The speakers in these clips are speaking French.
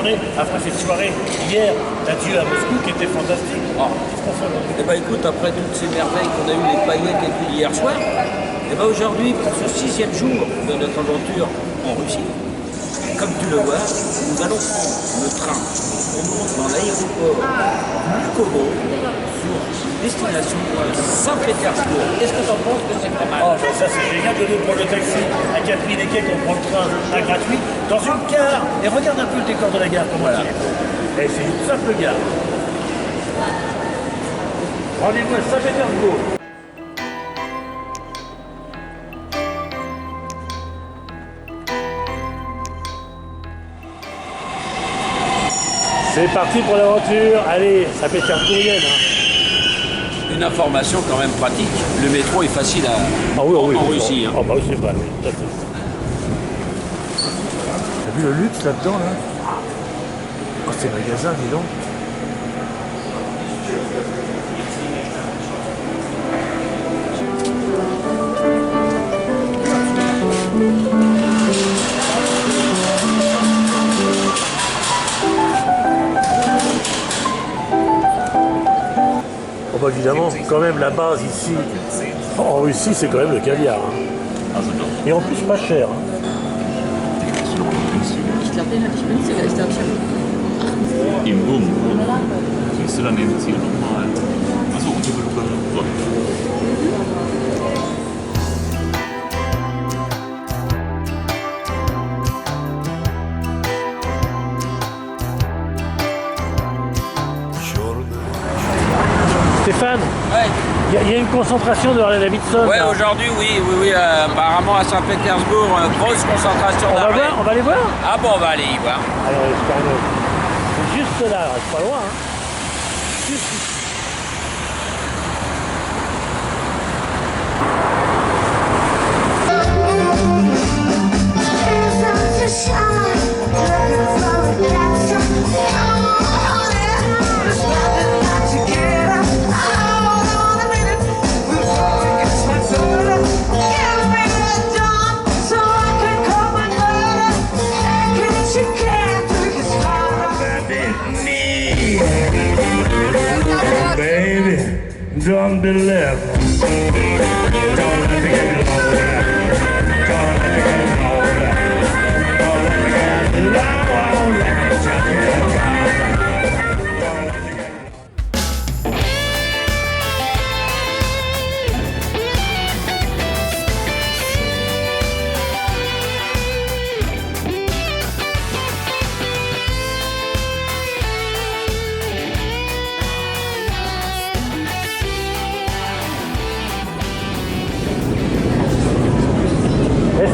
journée après cette soirée hier d'adieu à Moscou qui était fantastique. Eh ben écoute, après toutes ces merveilles qu'on a eues, les paillettes et tout hier soir, eh ben aujourd'hui, pour ce 6e jour de notre aventure en Russie, comme tu le vois, nous allons prendre le train. On monte dans l'aéroport du Kobo sur destination Saint-Pétersbourg. Qu'est-ce que tu en penses que c'est pas mal? Oh, ça c'est génial de nous prendre le taxi à Catherine et qu'on prend le train à gratuit dans une gare. Et regarde un peu le décor de la gare, comment il est. Et c'est une simple gare. Rendez-vous à Saint-Pétersbourg. C'est parti pour l'aventure. Allez, Saint-Pétersbourgienne. Une information quand même pratique, le métro est facile en Russie. Ah bah oui, c'est vrai. Oui. T'as vu le luxe là-dedans là? Oh, c'est magasin, dis donc. Oh bah évidemment, quand même la base ici, en Russie, c'est quand même le caviar. Hein. Et en plus pas cher. Hein. Ich glaube, den hatte ich günstiger. Ich glaube, ich habe Im Bumm. Siehst du dann den Ziel nochmal? Also unter Stéphane, Ouais. il y a une concentration de Harley Davidson. Ouais, là. aujourd'hui, oui, apparemment à Saint-Pétersbourg, grosse concentration On va d'arrêts. voir, on va aller voir. Ah bon, on va aller y voir. Alors, c'est juste là, c'est pas loin. Hein. Juste ici. Don't be left. Don't let me get low. Don't let me get low. Don't let me get low.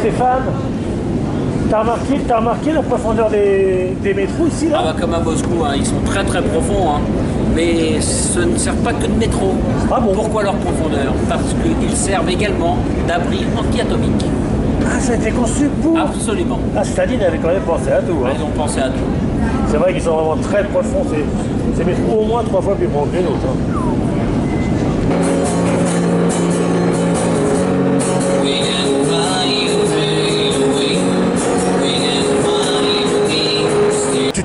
Stéphane, t'as remarqué la profondeur des métros ici là? Ah bah comme à Moscou, hein, ils sont très très profonds, hein, mais ce ne sert pas que de métro. Ah bon? Pourquoi leur profondeur? Parce qu'ils servent également d'abri anti-atomique. Ah, ça a été conçu pour... Absolument. Ah, Staline avait quand même pensé à tout. Hein. Ils ont pensé à tout. C'est vrai qu'ils sont vraiment très profonds, c'est métros au moins 3 fois plus grands que les nôtres. Hein.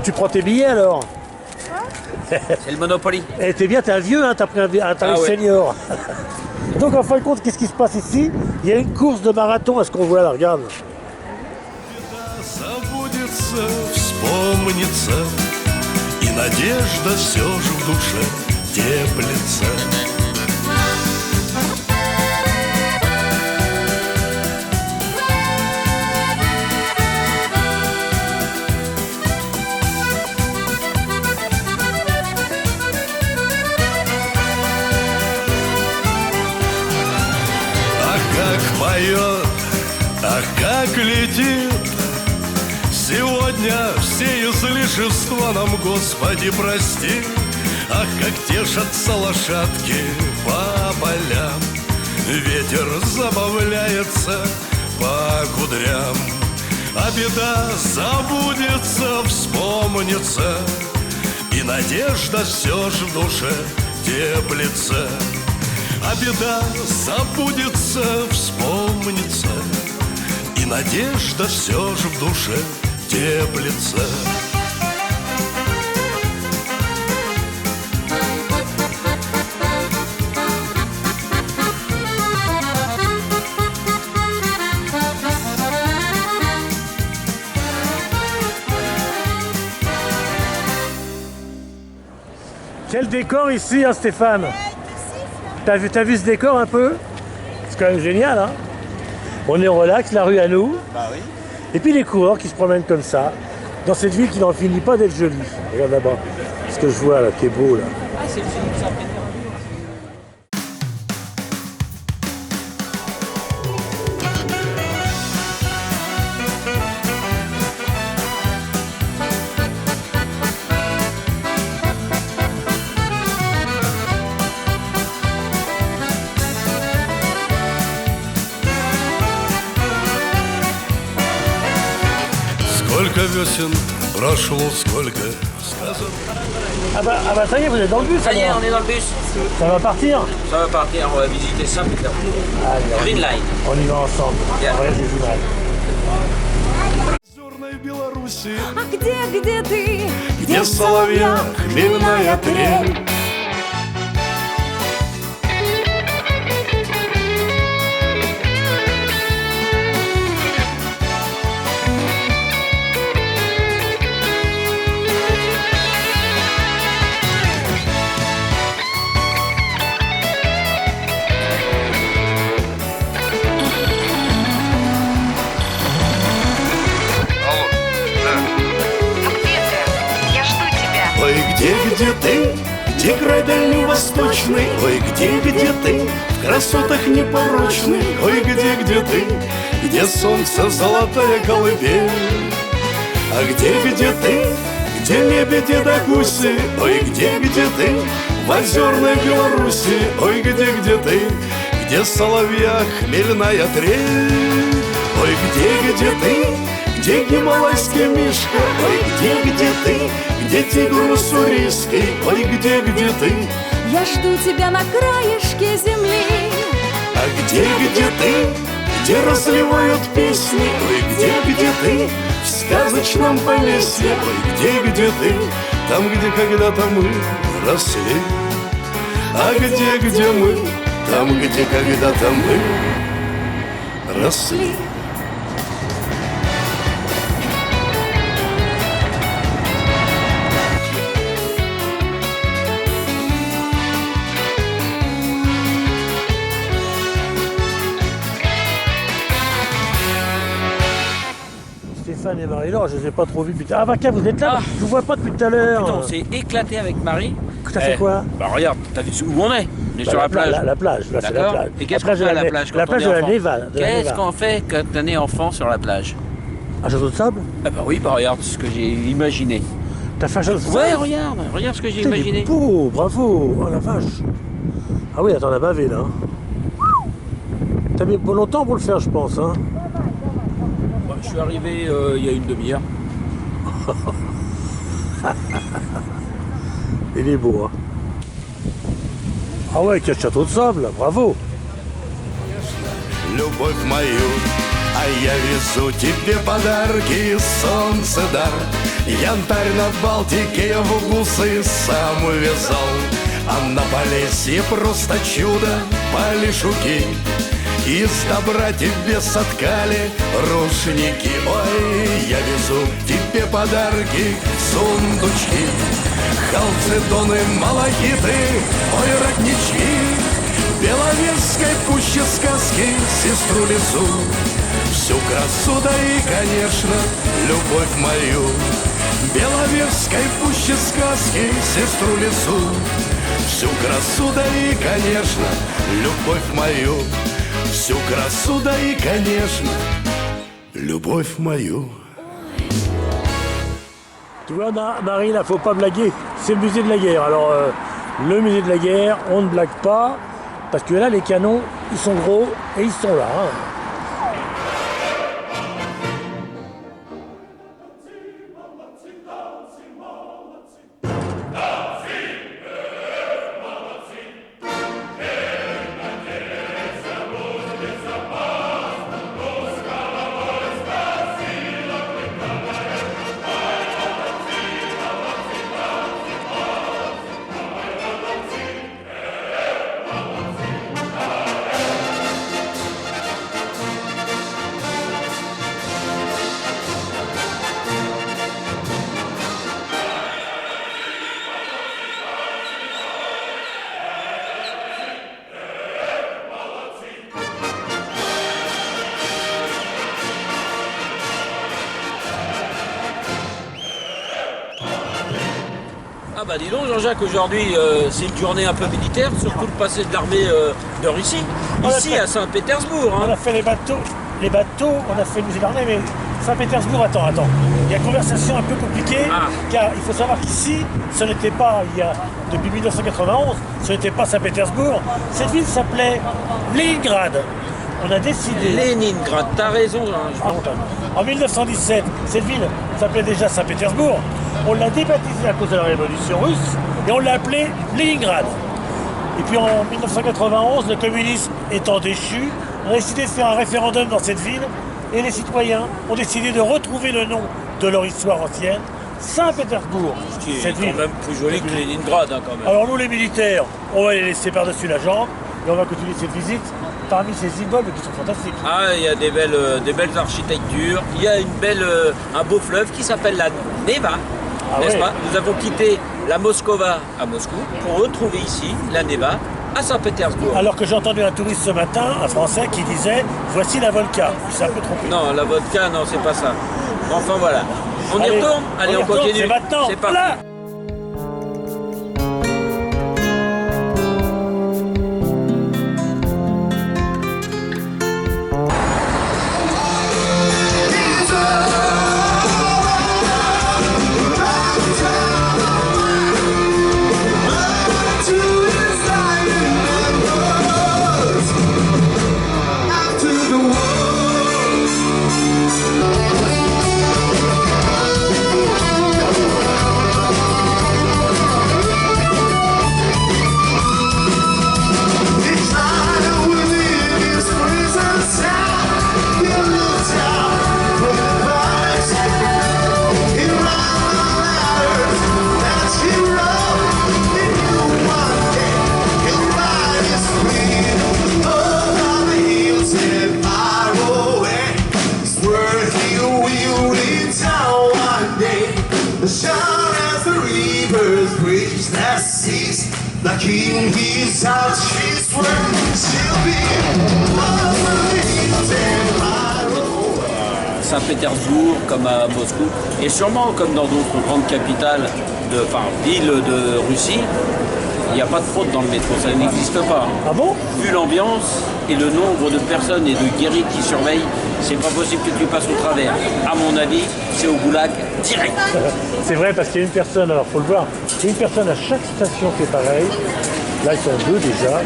Tu prends tes billets alors? C'est le Monopoly. Eh, t'es bien, t'es un vieux, hein, t'as pris un tarif ouais. senior. Donc en fin de compte, qu'est-ce qui se passe ici? Il y a une course de marathon, est-ce qu'on voit là? Regarde. Забудется, вспомнится, и надежда все же в душе теплится. Поет, а как летит. Сегодня все излишества нам, Господи, прости. Ах, как тешатся лошадки по полям. Ветер забавляется по кудрям. А беда забудется, вспомнится, и надежда все же в душе теплится. А беда забудется, вспомнится, и надежда все же в душе теплится. Quel décor ici, hein, Stéphane? T'as vu ce décor un peu? C'est quand même génial, hein? On est relax, la rue à nous. Bah oui. Et puis les coureurs qui se promènent comme ça, dans cette ville qui n'en finit pas d'être jolie. Regarde là-bas, ce que je vois là, qui est beau là. Ah, c'est le Philippe Saint-Péternel. Сколько весен прошло, сколько сказано. Ah bah ça y est, vous êtes dans le bus Ça y est, alors. on est dans le bus. Ça va partir. Ça va partir, on va visiter Saint-Pétersbourg. Green Line. On y va ensemble. Bien. Ouais, j'ai du mal. Озерной Беларуси, А где ты? где соловья хмельная трель. Ой, где ты, где край дальневосточный? Ой, где ты, в красотах непорочный? Ой, где ты, где солнце золотая колыбель? А где ты, где лебеди да гуси? Ой, где ты, в озерной Беларуси? Ой, где ты, где соловья хмельная трель? Ой, где ты, где гималайский мишка? Ой, где ты, где тигр уссурийский? Ой, где ты, Я жду тебя на краешке земли. а где ты, где разливают песни? Ой, где ты, в сказочном Полесье? Ой, где ты, там, где когда-то мы росли? А где мы, там, где когда-то мы росли? Stéphane et Marie-Laure, je les ai pas trop vus depuis. Ah Vaca, vous êtes là? Ah. Je vous vois pas depuis tout à l'heure. Putain, on s'est éclaté avec Marie. T'as fait quoi? Bah regarde, t'as vu où on est? On est sur la plage. La plage, là c'est la D'accord. plage. Et qu'est-ce La qu'on fait à la plage quand La on plage est de la enfant Nevada. Qu'est-ce qu'on fait quand on est enfant sur la plage? Un château de sable? Ah bah oui, bah regarde ce que j'ai imaginé. T'as fait un château de sable? Ouais, regarde ce que j'ai Putain, il est imaginé. beau, bravo. Oh la vache. Ah oui, attends, on a bavé là. T'as mis longtemps pour le faire, je pense. Hein. Bah, je suis arrivé il y a une demi-heure. Il est beau, hein. Ah ouais, quel château de sable, là, bravo. Любовь мою, а я везу тебе подарки, солнце дар. Янтарь на Балтике я в бусы сам увязал, а на Полесье просто чудо, полишуки. Из добра тебе соткали рушники. Ой, я везу тебе подарки, сундучки, халцедоны, малахиты, ой, роднички. В Беловежской пуще сказки сестру лесу, всю красу, да и, конечно, любовь мою. В Беловежской пуще сказки сестру лесу, всю красу, да и, конечно, любовь мою. Всю красу, да и, конечно, любовь mою. Tu vois, Marie, là, faut pas blaguer. C'est le musée de la guerre. Alors, le musée de la guerre, on ne blague pas. Parce que là, les canons, ils sont gros et ils sont là. Hein. bah dis donc Jean-Jacques, aujourd'hui c'est une journée un peu militaire, surtout le passé de l'armée de Russie, ici à Saint-Pétersbourg. On a fait les bateaux, on a fait le musée d'Arnay, mais Saint-Pétersbourg, attends. Il y a une conversation un peu compliquée, car il faut savoir qu'ici, ce n'était pas, depuis 1991, ce n'était pas Saint-Pétersbourg. Cette ville s'appelait Leningrad. On a décidé... Leningrad, t'as raison. Hein, en 1917, cette ville s'appelait déjà Saint-Pétersbourg. On l'a débaptisée à cause de la révolution russe et on l'a appelée Leningrad. Et puis en 1991, le communisme étant déchu, on a décidé de faire un référendum dans cette ville et les citoyens ont décidé de retrouver le nom de leur histoire ancienne, Saint-Pétersbourg. Qui est quand même plus joli que Leningrad hein, quand même. Alors nous les militaires, on va les laisser par-dessus la jambe et on va continuer cette visite parmi ces immeubles qui sont fantastiques. Ah, il y a des belles architectures, il y a un beau fleuve qui s'appelle la Neva, n'est-ce pas? Nous avons quitté la Moscova à Moscou pour retrouver ici la Neva à Saint-Pétersbourg. Alors que j'ai entendu un touriste ce matin, un Français, qui disait « Voici la vodka ». Il s'est un peu trompé. Non, la vodka, non, c'est pas ça. Enfin voilà. On y retourne? Allez, on continue. C'est maintenant. C'est parti. Voilà. The king is out, she's working, she'll be Saint-Pétersbourg comme à Moscou et sûrement comme dans d'autres grandes capitales, villes de Russie, il n'y a pas de fraude dans le métro, ça n'existe pas. Ah bon? Vu l'ambiance et le nombre de personnes et de guéris qui surveillent, c'est pas possible que tu passes au travers. À mon avis, c'est au goulag direct. C'est vrai parce qu'il y a une personne, alors faut le voir, il y a une personne à chaque station qui est pareil. Là ils sont deux déjà,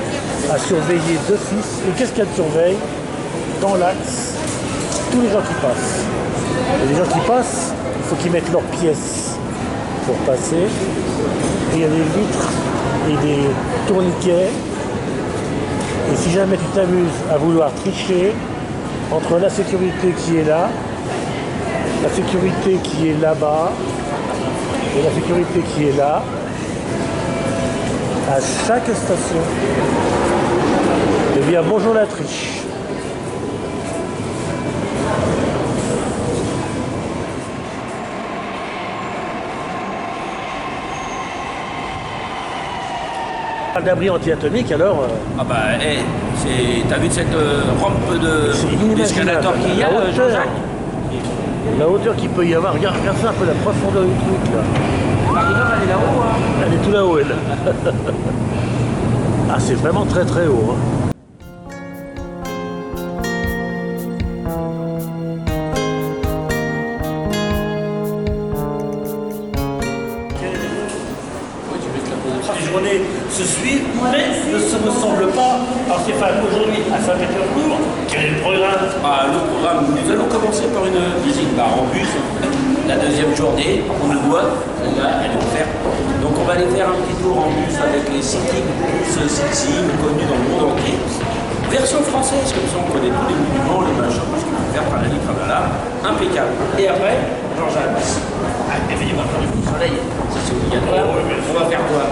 à surveiller d'office. Et qu'est-ce qu'elle surveille? Dans l'axe, tous les gens qui passent. Et les gens qui passent, il faut qu'ils mettent leurs pièces pour passer. Et il y a des vitres et des tourniquets. Et si jamais tu t'amuses à vouloir tricher, entre la sécurité qui est là, la sécurité qui est là-bas et la sécurité qui est là, à chaque station, eh bien bonjour la triche. D'abri anti-atomique alors. Ah bah, t'as vu cette rampe d'escalator qu'il y a, La hauteur. Jean-Jacques? La hauteur qu'il peut y avoir, regarde ça un peu la profondeur du truc là. Marie-Laure, elle est là-haut, hein? Elle est tout là-haut elle. Ah c'est vraiment très très haut. Hein. Les journées se suivent, mais ne se ressemblent pas. Alors Stéphane, aujourd'hui à Saint-Pétersbourg, quel est le programme? Le programme, nous allons commencer par une visite en bus. La deuxième journée, on nous voit, là, elle est offerte. Donc on va aller faire un petit tour en bus avec les cycling bus sexy, connus dans le monde entier. Version française, comme ça on connaît tous les monuments, les machins, parce qu'il faut faire par la litre, là, impeccable. Et après, Jean-Jacques, venez voir le soleil, ça c'est obligatoire. On va faire quoi?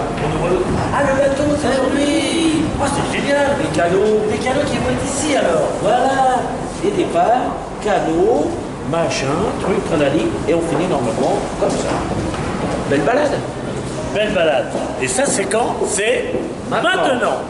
Ah le bateau, c'est oui. Oh, c'est génial. Les canaux qui vont être ici alors. Voilà. Et départ, canaux, machin, truc, tralali, et on finit normalement comme ça. Belle balade. Belle balade. Et ça c'est quand? C'est maintenant.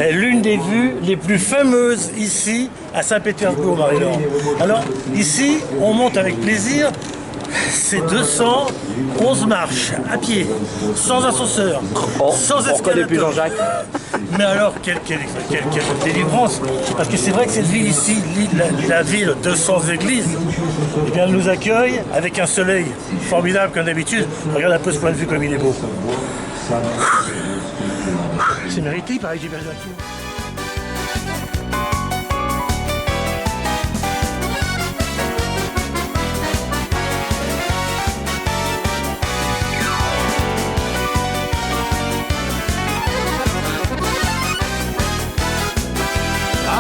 est l'une des vues les plus fameuses ici à Saint-Pétersbourg, Marie-Laure. Alors ici, on monte avec plaisir. C'est 211 marches à pied, sans ascenseur, sans escalator. Mais alors, quelle délivrance! Parce que c'est vrai que cette ville ici, la ville 200 églises, eh bien, elle nous accueille avec un soleil formidable comme d'habitude. Regarde un peu ce point de vue comme il est beau. C'est mérité, pareil, j'ai perdu un kilo.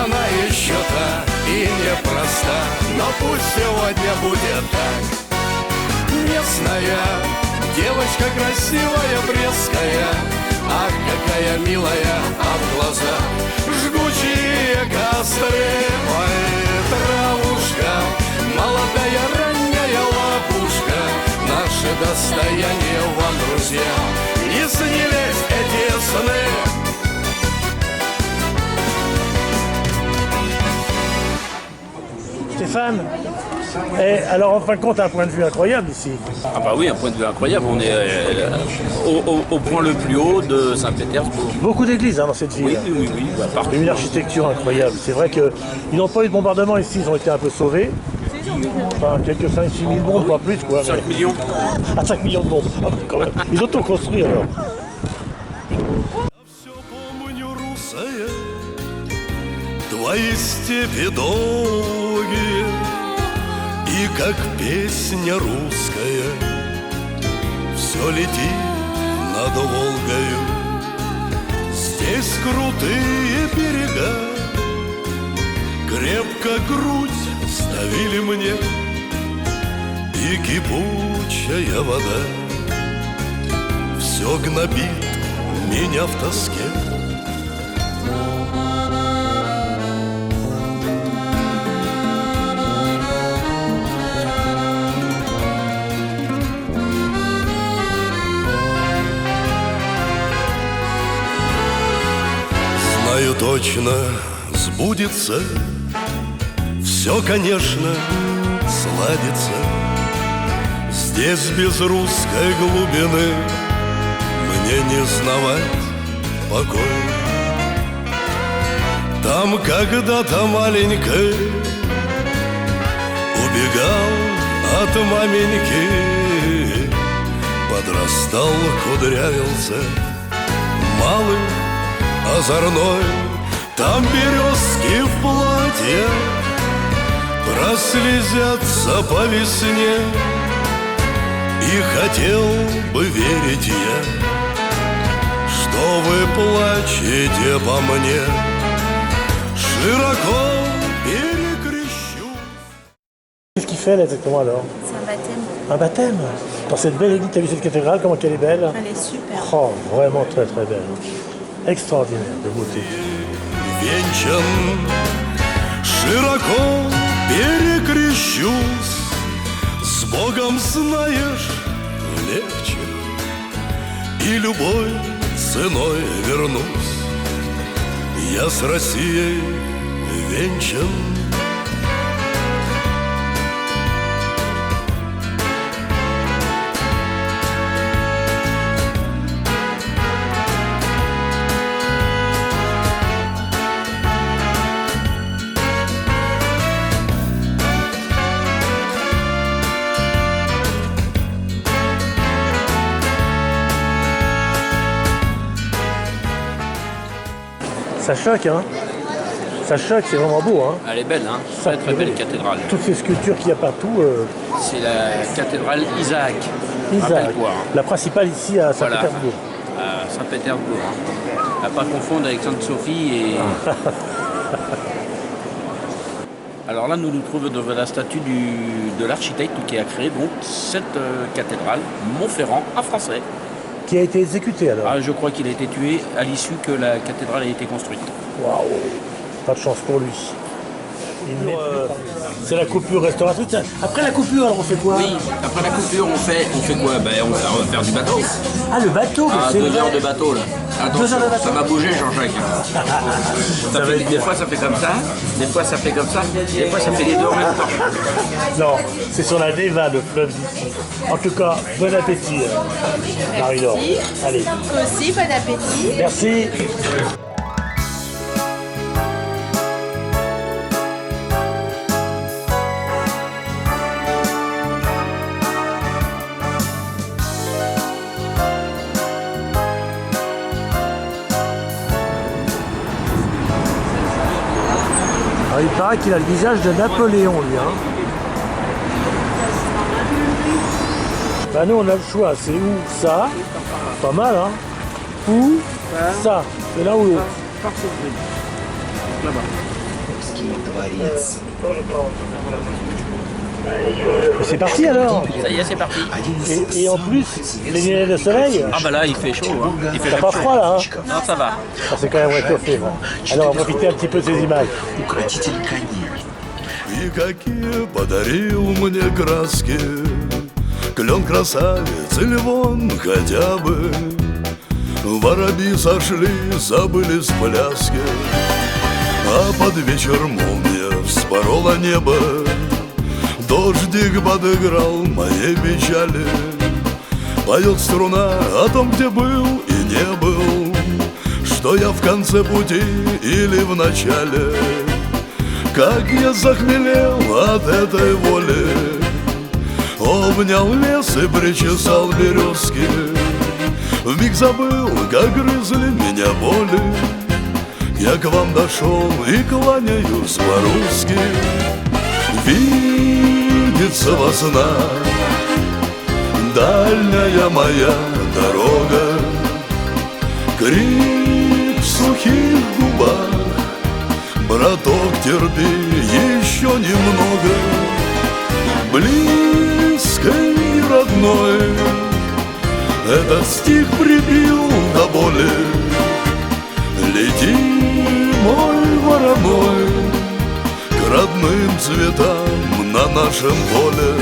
Она еще та и непроста, но пусть сегодня будет так. Местная девочка красивая, брестская, ах, какая милая, а в глазах жгучие костры. Ой, травушка, молодая ранняя лапушка, наше достояние вам, друзья, не снились эти сны. Stéphane, et alors en fin de compte, un point de vue incroyable ici. Ah bah oui, un point de vue incroyable. On est au point le plus haut de Saint-Pétersbourg. Beaucoup d'églises dans cette ville. Oui, bah, partout. Une architecture incroyable. C'est vrai qu'ils n'ont pas eu de bombardement ici, ils ont été un peu sauvés. Enfin, quelques 5-6 000 bombes, pas plus quoi. 5 millions. Ah, 5 millions de bombes. Ah, quand même. Ils ont tout construit alors. Твои степи долгие, и как песня русская все летит над Волгою. Здесь крутые берега, крепко грудь ставили мне, и кипучая вода все гнобит меня в тоске. Знаю точно, сбудется, все, конечно, сладится. Здесь без русской глубины мне не знавать покой. Там когда-то маленькой убегал от маменьки, подрастал, кудрявился, малый, озорной. Там березки в платье прослезятся по весне, и хотел бы верить я, что вы плачете по мне. Широко перекрещу. Qu'est-ce qu'il fait là exactement alors? C'est un baptême. Un baptême? Dans cette belle église, t'as vu cette cathédrale, comment elle est belle? Elle est super. Oh, vraiment très très belle. Extraordinaire de beauté. Венчан, широко перекрещусь, с Богом, знаешь, легче, и любой ценой вернусь. Я с Россией венчан. Ça choque, hein? Ça choque, c'est vraiment beau, hein? Elle est belle, hein? Très très belle cathédrale. Toutes ces sculptures qu'il y a partout. C'est la cathédrale Isaac. Isaac, Rappelle-toi, hein. la principale ici à Voilà. Saint-Pétersbourg. À Saint-Pétersbourg. Hein. À pas confondre avec Sainte-Sophie et... Alors là, nous nous trouvons devant la statue de l'architecte qui a créé donc cette cathédrale, Montferrand, en français. Qui a été exécuté alors? Ah, je crois qu'il a été tué à l'issue que la cathédrale a été construite. Waouh! Pas de chance pour lui. C'est la coupure restauratrice. Après la coupure, alors on fait quoi? Oui, après la coupure, on fait quoi? Ben, on va faire du bateau. Ah, le bateau, mais Ah, c'est 2 vrai. heures de bateau, là. Attention, 2 heures de bateau. ça va bouger, Jean-Jacques. Des fois, ça fait comme ça. Des fois, ça fait comme ça. Des fois, ça fait les deux en même temps. Non, c'est sur la Neva, le fleuve d'ici. En tout cas, bon appétit, Marie-Laure. Allez, Toi aussi, bon appétit. merci. Alors, il paraît qu'il a le visage de Napoléon, lui. Hein. Bah nous, on a le choix. C'est où ça? Pas mal, hein? Ou ça? C'est là ou l'autre? C'est parti alors. Ça y est, c'est parti. Et en plus, les lunettes de soleil, Ah, bah là, il fait chaud. Hein. Il fait t'as pas froid là, hein? Non, ça va. Ah, c'est quand même réchauffé. Bon. Alors on va profiter un petit peu de ces images. И какие подарил мне краски Клен красавец или вон хотя бы Воробьи сошли, забыли с пляски А под вечер молния вспорола небо Дождик подыграл моей печали Поет струна о том, где был и не был Что я в конце пути или в начале Как я захмелел от этой воли Обнял лес и причесал березки Вмиг забыл, как грызли меня боли Я к вам дошел и кланяюсь по-русски Видится во снах Дальняя моя дорога Крик в сухих губах Браток, терпи еще немного Близкой и родной Этот стих прибил до боли Лети, мой вороной К родным цветам на нашем поле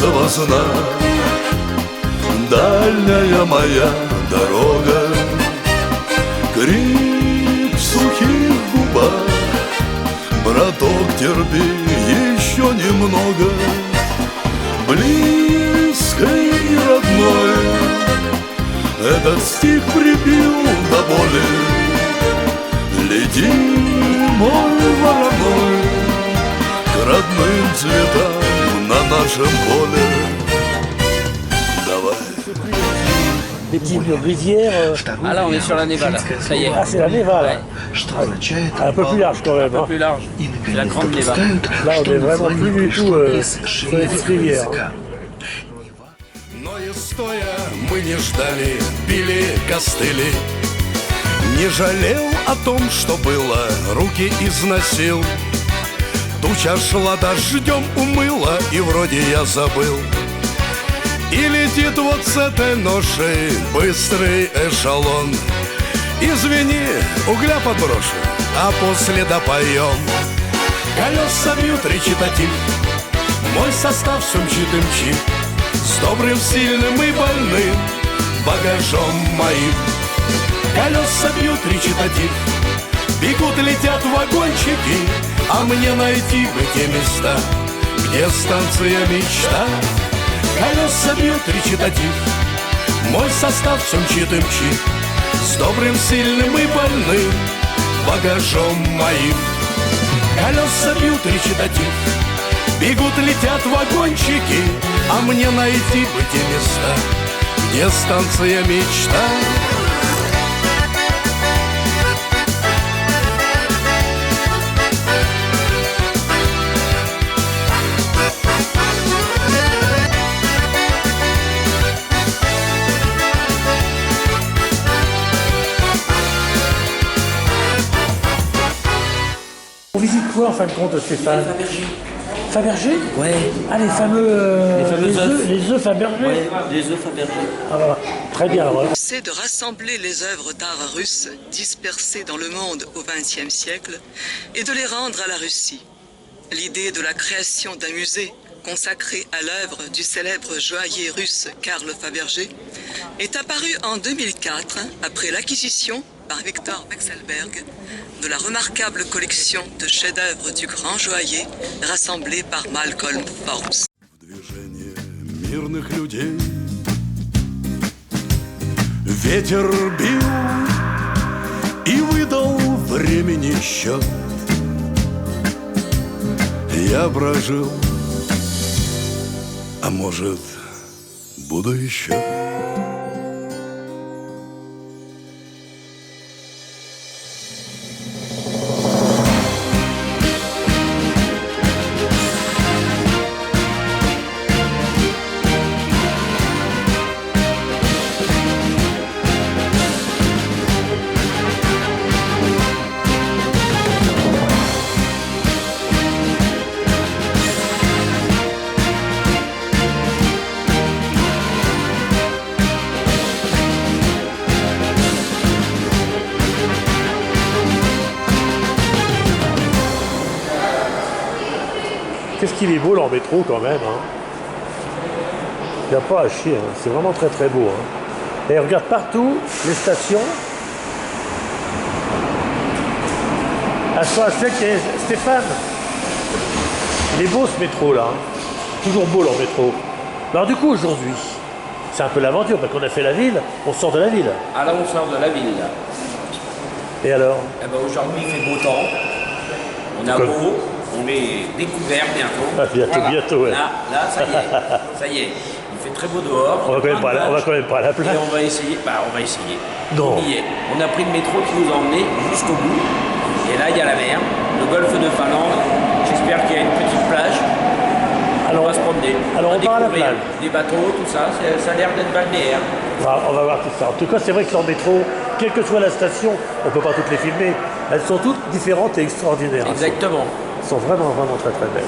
Во снах дальняя моя дорога Крик в сухих губах Браток, терпи еще немного Близкой и родной Этот стих прибил до боли Лети, мой вороной К родным цветам на нашем поле. Давай. Des petites rivières. Ah là, on est sur la Neva, là. Ça y est. Ah, c'est la Neva, là. Un peu plus large quand même. Un peu plus large. C'est la grande Neva. Là, on est vraiment plus du tout sur les petites rivières. Но и стоя мы не ждали, били костыли. Не жалел о том, что было, руки износил. Туча шла дождем, умыла, и вроде я забыл. И летит вот с этой ношей быстрый эшелон. Извини, угля подброшу, а после допоем. Колеса бьют речитатив, мой состав все мчит и мчит. С добрым, сильным и больным багажом моим. Колеса бьют речитатив, бегут, летят вагончики, а мне найти бы те места, где станция мечта. Колеса бьют речитатив, мой состав все мчит и мчит. С добрым, сильным и больным багажом моим. Колеса бьют речитатив, бегут, летят вагончики, а мне найти бы те места, где станция мечта. quoi en fin de compte, Stéphane? Fabergé. Fabergé? Ouais. Ah, les fameux, fameux œufs. les œufs Fabergé. Ouais, des œufs Fabergé. Ah, voilà. Très bien, voilà. C'est de rassembler les œuvres d'art russes dispersées dans le monde au XXe siècle et de les rendre à la Russie. L'idée de la création d'un musée consacré à l'œuvre du célèbre joaillier russe Karl Fabergé est apparue en 2004 après l'acquisition par Victor Vekselberg de la remarquable collection de chefs-d'œuvre du grand joaillier rassemblée par Malcolm Forbes. Движение мирных людей ветер бил и выдал времени счет. Я прожил, а может, буду еще. Qu'est-ce qu'il est beau leur métro quand même. Hein. Il n'y a pas à chier, hein. C'est vraiment très très beau. Hein. Et regarde partout les stations. À soi, Stéphane, il est beau ce métro là. Hein. Toujours beau leur métro. Alors du coup aujourd'hui, c'est un peu l'aventure parce qu'on a fait la ville, on sort de la ville. Ah là, on sort de la ville, là. Et alors? Eh ben, aujourd'hui, il fait beau temps. On a beau. On est découvert bientôt. Ah, bientôt, ouais. Là, ça y est. Il fait très beau dehors. On va quand même pas à la plage. Et on va essayer. On va essayer. Non. On y est. On a pris le métro qui nous a emmenés jusqu'au bout. Et là, il y a la mer, le golfe de Finlande. J'espère qu'il y a une petite plage. Alors, on va se promener. Alors, on part à la plage. Des bateaux, tout ça. Ça a l'air d'être balnéaire. On va voir tout ça. En tout cas, c'est vrai que leur métro, quelle que soit la station, on ne peut pas toutes les filmer. Elles sont toutes différentes et extraordinaires. Exactement. Elles sont vraiment, vraiment très, très belles.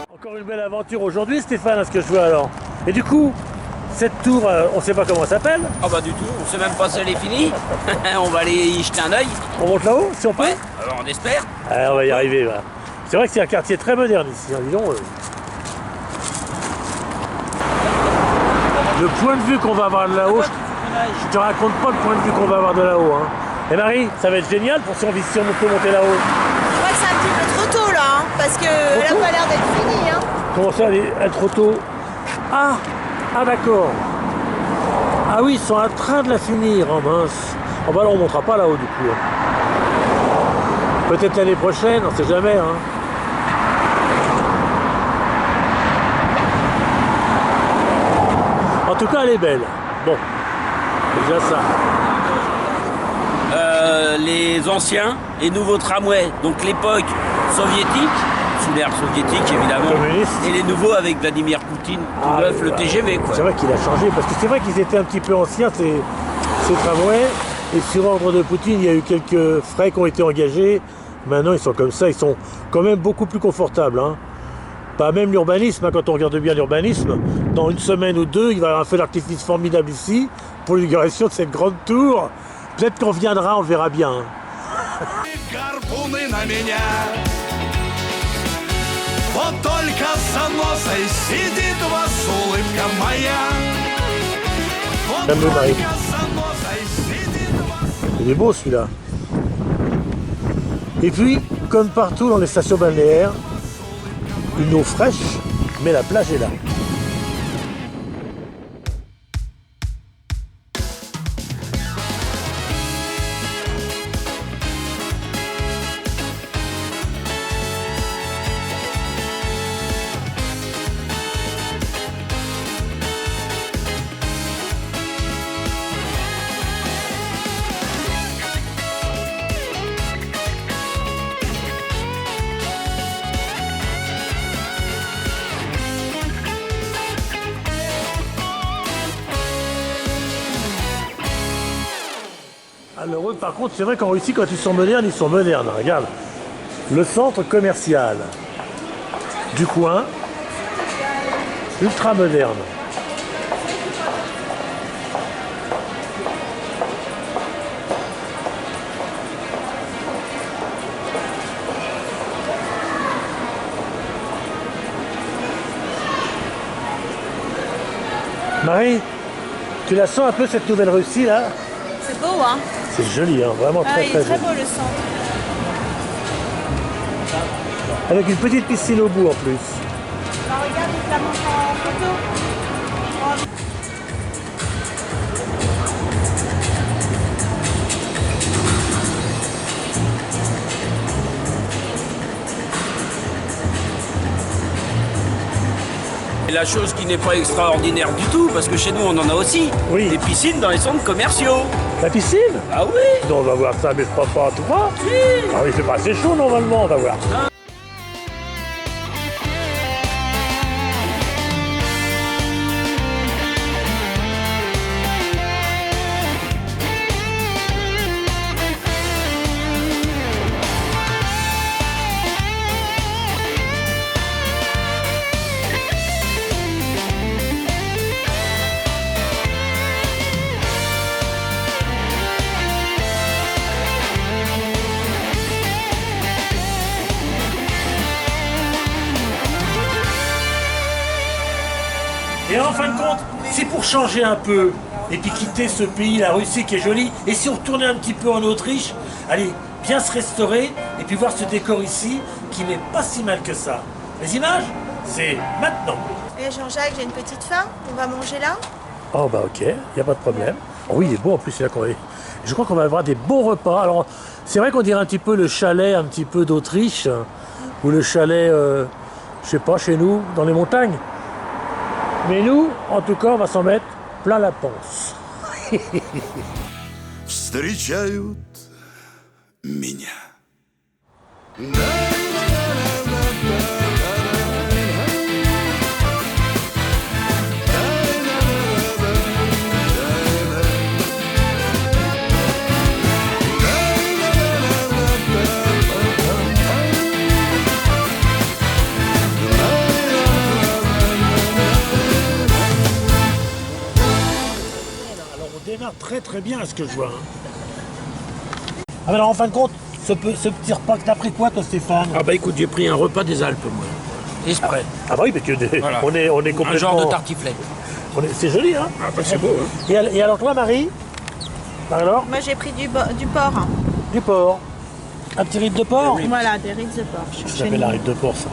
Encore une belle aventure aujourd'hui, Stéphane, à ce que je vois alors. Et du coup, cette tour, on ne sait pas comment elle s'appelle. Ah bah du tout, on sait même pas si elle est finie. On va aller y jeter un œil. On monte là-haut, si on peut. Ouais, alors on espère. On va y arriver. Là. C'est vrai que c'est un quartier très moderne ici, hein, dis donc. Le point de vue qu'on va avoir de là-haut, je te raconte pas le point de vue qu'on va avoir de là-haut. Hein. Et Marie, ça va être génial pour si on peut monter là-haut. Je crois que c'est un petit peu trop tôt là, hein, parce qu'elle n'a pas l'air d'être finie. Hein. Comment ça, elle est trop tôt? Ah d'accord. Ah oui, ils sont en train de la finir, oh mince. Oh bah là on ne montera pas là-haut du coup. Peut-être l'année prochaine, on ne sait jamais. Hein. En tout cas, elle est belle. Bon, c'est déjà ça. Les anciens, les nouveaux tramways, donc l'époque soviétique, sous l'ère soviétique évidemment, communiste. Et les nouveaux avec Vladimir Poutine, tout neuf, le TGV quoi. C'est vrai qu'il a changé, parce que c'est vrai qu'ils étaient un petit peu anciens ces tramways, et sur ordre de Poutine, il y a eu quelques frais qui ont été engagés. Maintenant ils sont comme ça, ils sont quand même beaucoup plus confortables. Hein. Pas même l'urbanisme, hein, quand on regarde bien l'urbanisme, dans une semaine ou deux, il va y avoir un feu d'artifice formidable ici, pour l'inauguration de cette grande tour. Peut-être qu'on viendra, on verra bien. Hein. Вот только за носой сидит вас улыбка моя. Вот только за носой сидит вас. Il est beau celui-là. Et puis, comme partout dans les stations balnéaires, une eau fraîche, mais la plage est là. Alors eux, par contre, c'est vrai qu'en Russie, quand ils sont modernes, Regarde, le centre commercial du coin, ultra moderne. Marie, tu la sens un peu cette nouvelle Russie là? C'est beau, hein? C'est joli, hein, vraiment Ah, très il très est très joli. beau le centre. Avec une petite piscine au bout en plus. Alors, regarde, il te la montre en photo. Et la chose qui n'est pas extraordinaire du tout, parce que chez nous on en a aussi, Oui. des piscines dans les centres commerciaux. La piscine? Ah oui. Non, on va voir ça, mais je crois pas, tu crois? Si. Ah oui, c'est pas assez chaud normalement, on va voir. Et en fin de compte, c'est pour changer un peu et puis quitter ce pays, la Russie qui est jolie, et si on retournait un petit peu en Autriche, allez, bien se restaurer et puis voir ce décor ici qui n'est pas si mal que ça. Les images, c'est maintenant. Eh Jean-Jacques, j'ai une petite faim. On va manger là? Oh bah ok, il n'y a pas de problème. Oh oui, il est beau en plus, c'est là qu'on est. Je crois qu'on va avoir des bons repas. Alors, c'est vrai qu'on dirait un petit peu le chalet un petit peu d'Autriche, ou le chalet, je sais pas, chez nous, dans les montagnes. Mais nous, en tout cas, on va s'en mettre plein la panse. Встречают меня. Démarre très très bien à ce que je vois. Ah mais alors en fin de compte, ce petit repas que t'as pris quoi toi Stéphane? Ah bah écoute, j'ai pris un repas des Alpes moi. Exprès. Ah bah oui, parce que Voilà. on est complètement... Un genre de tartiflette. C'est joli hein. Ah bah c'est beau hein. Et alors toi Marie? Alors? Moi, j'ai pris du porc. Du porc. Un petit rib de porc? Voilà, des rides de porc. Ça s'appelle la rib de porc ça.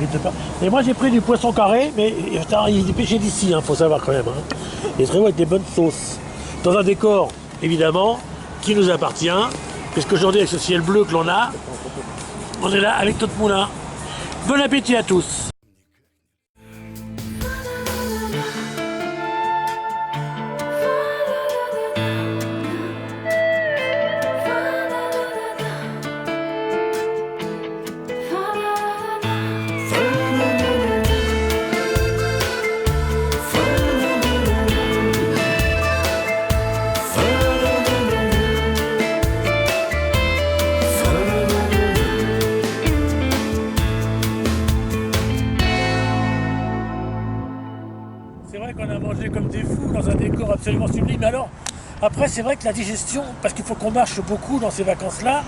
Rib de porc. Et moi j'ai pris du poisson carré, mais il est pêché d'ici, faut savoir quand même. Hein. Et très bon avec des bonnes sauces. Dans un décor, évidemment, qui nous appartient, puisqu'aujourd'hui avec ce ciel bleu que l'on a, on est là avec notre moulin. Bon appétit à tous. C'est vrai qu'on a mangé comme des fous dans un décor absolument sublime. Alors, après, c'est vrai que la digestion, parce qu'il faut qu'on marche beaucoup dans ces vacances-là,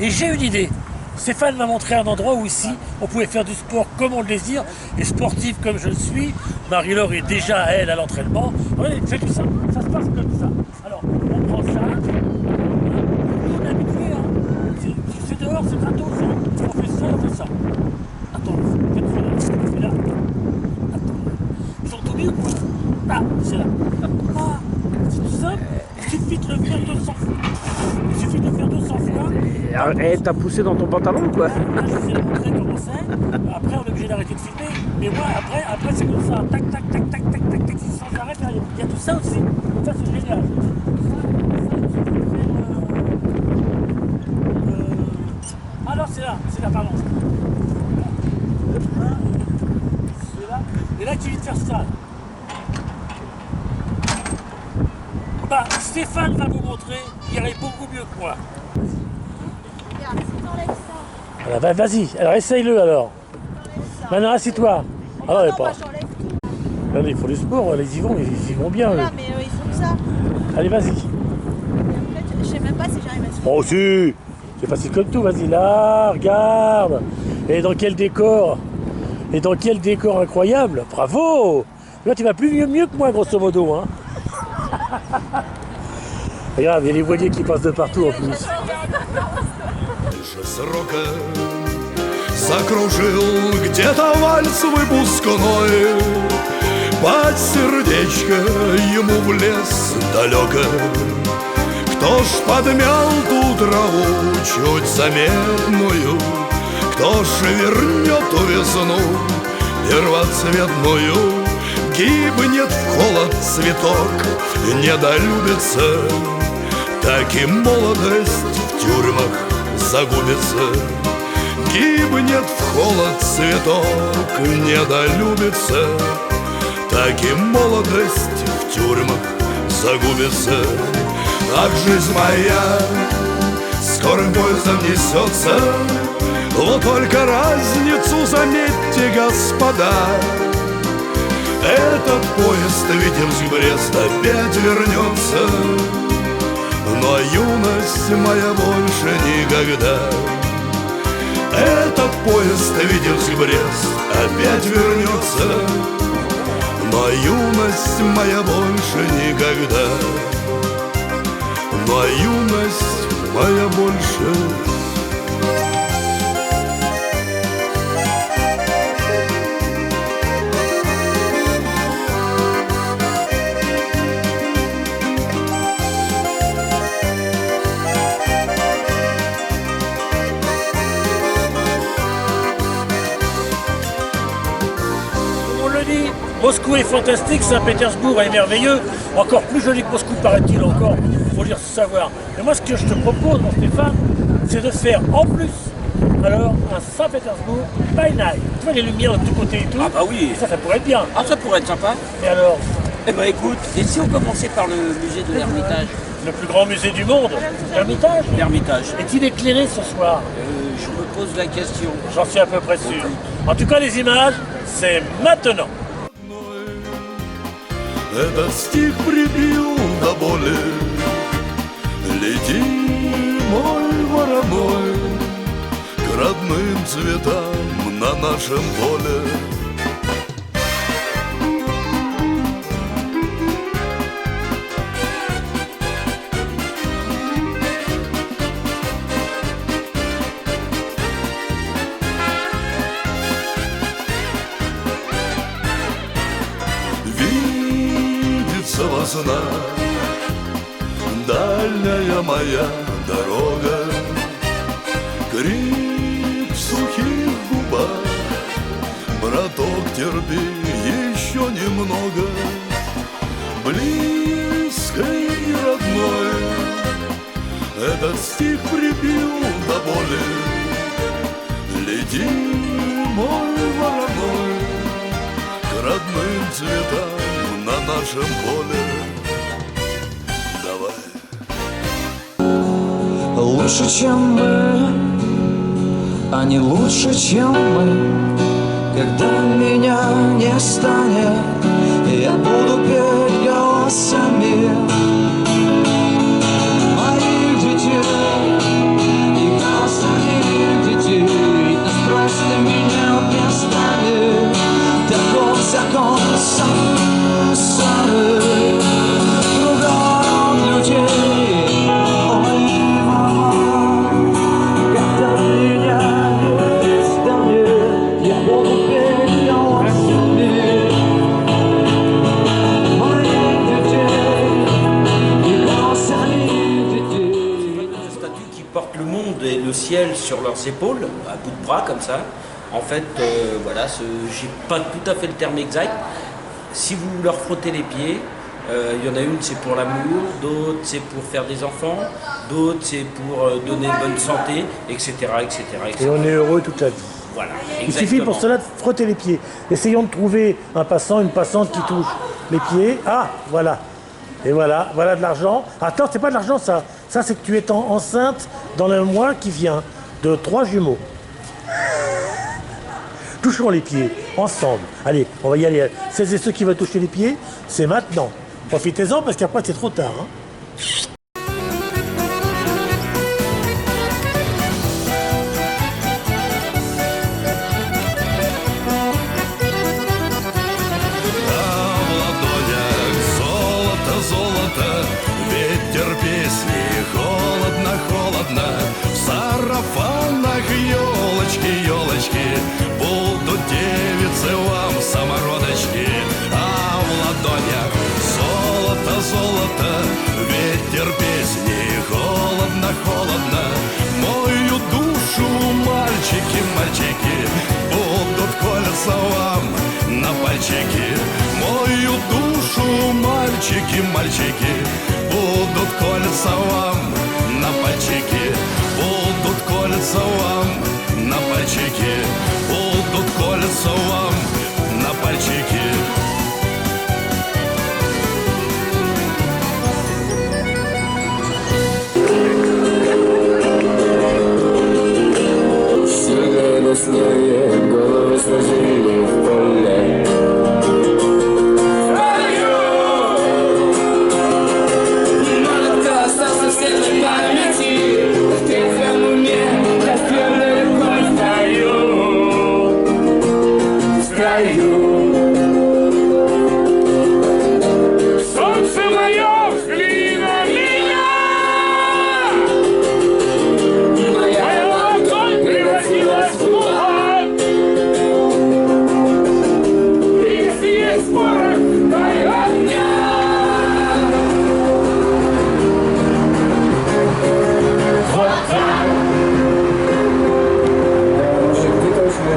et j'ai une idée. Stéphane m'a montré un endroit où ici, on pouvait faire du sport comme on le désire, et sportif comme je le suis. Marie-Laure est déjà, elle, à l'entraînement. Regardez, c'est tout ça. Ça se passe comme ça. Alors, on prend ça. On est habitué, hein. C'est dehors, c'est gratos, hein. On fait ça, on fait ça. Attends, faites là. Ils sont tout mis ou quoi? Ah, c'est là. Ah, c'est tout simple. Il suffit de le faire 200 fois. Il suffit de le faire 200 fois. Et t'as poussé dans ton pantalon quoi? Là, je sais montrer comment c'est. Après, on est obligé d'arrêter de filmer. Mais moi, après c'est comme ça. Tac, tac, tac, tac, tac, tac, tac, sans arrêt. Il y a tout ça aussi. Ça, c'est génial. Alors, c'est là, pardon. C'est là. Et là, tu viens de faire ça. bah, Stéphane va vous montrer, il irait beaucoup mieux que moi. Regarde, si t'enlèves ça. Alors, vas-y, alors essaye-le alors. Maintenant, assis-toi. Ah non, mais pas. J'enlève tout. Regardez, ils font du sport, ils y vont bien. Voilà, Eux. mais ils font ça. Allez, vas-y. Et après, je sais même pas si j'arrive à suivre. Oh si, c'est facile comme tout, vas-y là, regarde. Et dans quel décor? Et dans quel décor incroyable. Bravo. Là, tu vas plus mieux que moi, grosso modo. Hein. Regarde, il y a les voiliers qui passent de partout en plus. Срока закружил где-то вальс выпускной, под сердечко ему в лес далеко. Кто ж подмял ту траву чуть заметную, кто ж вернет ту весну первоцветную? Гибнет в холод цветок, недолюбится, так и молодость в тюрьмах загубится. Гибнет в холод цветок, недолюбится, так и молодость в тюрьмах загубится. Ах, жизнь моя скорым поездом несется, вот только разницу заметьте, господа. Этот поезд, видим, с Бреста опять вернется, но юность моя больше никогда. Этот поезд, видим, с Брест опять вернется, но юность моя больше никогда. Но юность моя больше. Moscou est fantastique, Saint-Pétersbourg est merveilleux, encore plus joli que Moscou paraît-il encore, il faut dire savoir. Mais moi ce que je te propose, mon Stéphane, c'est de faire en plus, alors, un Saint-Pétersbourg by night. Tu vois les lumières de tous côtés et tout. Ah bah oui. Ça pourrait être bien. Ah, ça pourrait être sympa. Et alors? Eh ben écoute, et si on commençait par le musée de l'Ermitage? Le plus grand musée du monde, l'Ermitage. L'Ermitage. Est-il éclairé ce soir? Je me pose la question. J'en suis à peu près sûr. En tout cas, les images, c'est maintenant. Этот стих прибил до боли. Лети, мой вороной, к родным цветам на нашем поле. Во снах дальняя моя дорога, крик в сухих губах, браток, терпи еще немного, близкой и родной. Этот стих прибил до боли. Лети, мой вороной, к родным цветам на нашем поле. Давай. Лучше, чем мы, а не лучше, чем мы. Когда меня не станет, я буду петь голосами моих детей и голосами их детей. Да сбрось ты меня местами, таков закон самый кругом людей. Ой, мама, когда меня не станет, я буду петь голосами моих детей и голосами их детей. Une statue qui porte le monde et le ciel sur leurs épaules, à bout de bras comme ça. En fait, voilà, j'ai pas tout à fait le terme exact. Si vous leur frottez les pieds, il y en a une c'est pour l'amour, d'autres c'est pour faire des enfants, d'autres c'est pour donner bonne santé, etc., etc., etc. Et on est heureux toute la vie. Voilà, Il suffit pour cela de frotter les pieds. Essayons de trouver un passant, une passante qui touche les pieds. Ah, voilà. Et voilà, voilà de l'argent. Attends, c'est pas de l'argent ça. Ça, c'est que tu es enceinte dans le mois qui vient de 3 jumeaux. Touchons les pieds, ensemble. Allez, on va y aller. Celles et ceux qui veulent toucher les pieds, c'est maintenant. Profitez-en parce qu'après, c'est trop tard. Hein. Елочки, будут девицы вам самородочки, а в ладонях золото, золото, ветер песни, холодно, холодно. Мою душу мальчики, мальчики, будут кольца вам на пальчики. Мою душу мальчики, мальчики, будут кольца вам на пальчики. Будут кольца вам на пальчики, будут кольца вам на пальчики. Сильные лесные головы сложили в поле. Может, кто остался в светлой памяти, в трезвом уме, распьяной рукой стою. Солнце мое, взгляни на меня. Моя ладонь превратилась в кулак. Если есть порох, дай огня. Вот так. Ты точно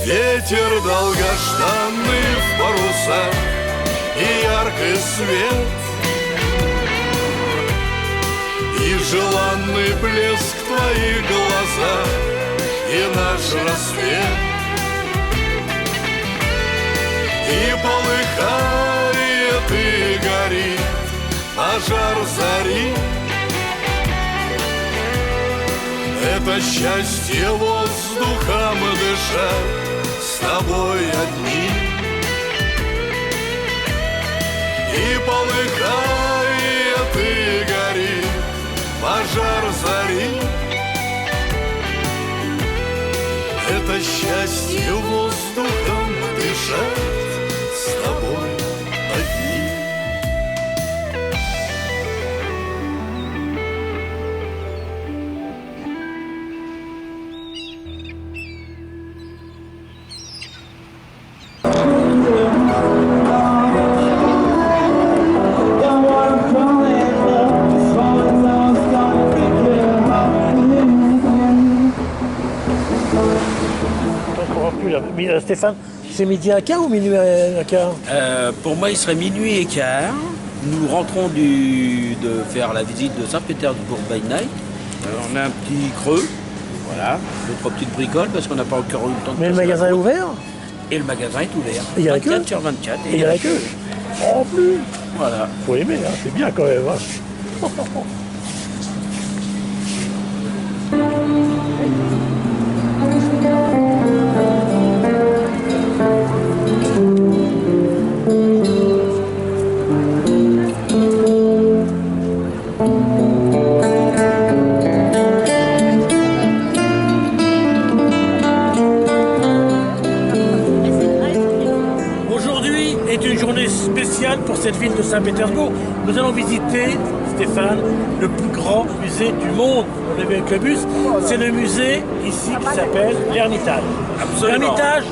Ветер долгожданный в парусах и яркий свет, и желанный блеск твоих глазах, и наш рассвет, и полыхает и горит пожар зари. Это счастье воздухом дышать с тобой одни. И полыхает и горит пожар зари. Это счастье воздухом дышать с тобой одни. Stéphane, c'est midi un quart ou minuit un quart? Pour moi, il serait minuit et quart. Nous rentrons de faire la visite de Saint-Pétersbourg by Night. On a un petit creux, voilà, 2-3 petites bricoles parce qu'on n'a pas encore eu le temps de. Mais le magasin est ouvert? Et le magasin est ouvert. Il y a la queue 24 sur 24. Et il y a la queue. En plus. Voilà. Faut aimer, hein, c'est bien quand même. Hein. Aujourd'hui est une journée spéciale pour cette ville de Saint-Pétersbourg. Nous allons visiter, Stéphane, le plus grand musée du monde. On est avec le bus. C'est le musée ici qui s'appelle l'Ermitage. L'Ermitage,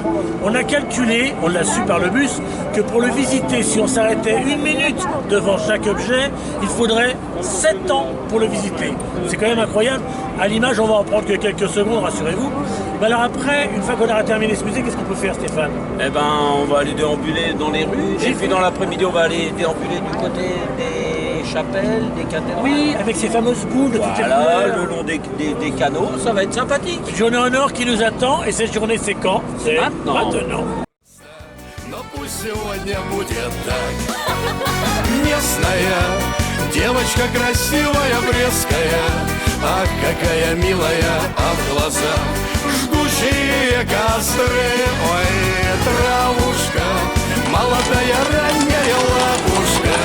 on a calculé, on l'a su par le bus, que pour le visiter, si on s'arrêtait 1 minute devant chaque objet, il faudrait 7 ans pour le visiter. C'est quand même incroyable. À l'image, on va en prendre que quelques secondes, rassurez-vous. Mais alors après, une fois qu'on aura terminé ce musée, qu'est-ce qu'on peut faire, Stéphane? Eh ben, on va aller déambuler dans les rues. Et puis dans l'après-midi, on va aller déambuler du côté des des chapelles, des cathédrales. Oui, avec ces fameuses boules de toutes les Voilà, couleurs. le long des canaux, ça va être sympathique. Journée en or qui nous attend, et cette journée c'est quand? C'est maintenant. Но пусть сегодня будет так. Местная девочка красивая, блеская, ах, какая милая, а в глазах жгучие костры. Ой, травушка, молодая ранняя лапушка,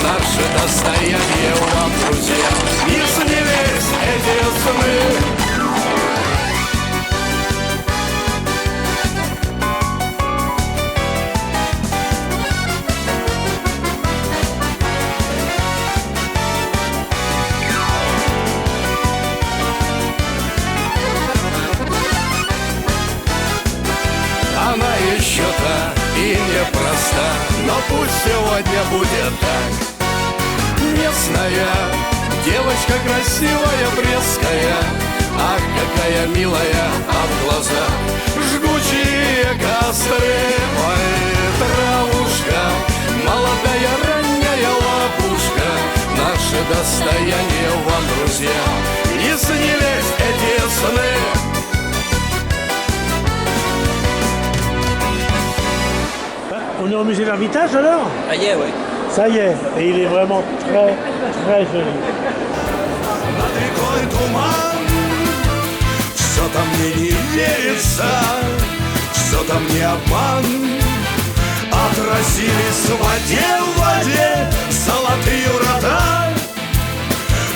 наше достояние вам, друзья, из невесть эти сны. Она еще та и непроста, но пусть сегодня будет так. Местная девочка красивая, блеская, ах, какая милая, а в глазах жгучие костры. Ой, травушка, молодая ранняя лапушка, наше достояние вам, друзья, не снились эти сны. On est au musée d'Ermitage alors? Ça y est, oui. Ça y est, et il est vraiment très très joli. Над рекой туман, что-то мне не верится, что-то мне обман. Отразились в воде золотые врата.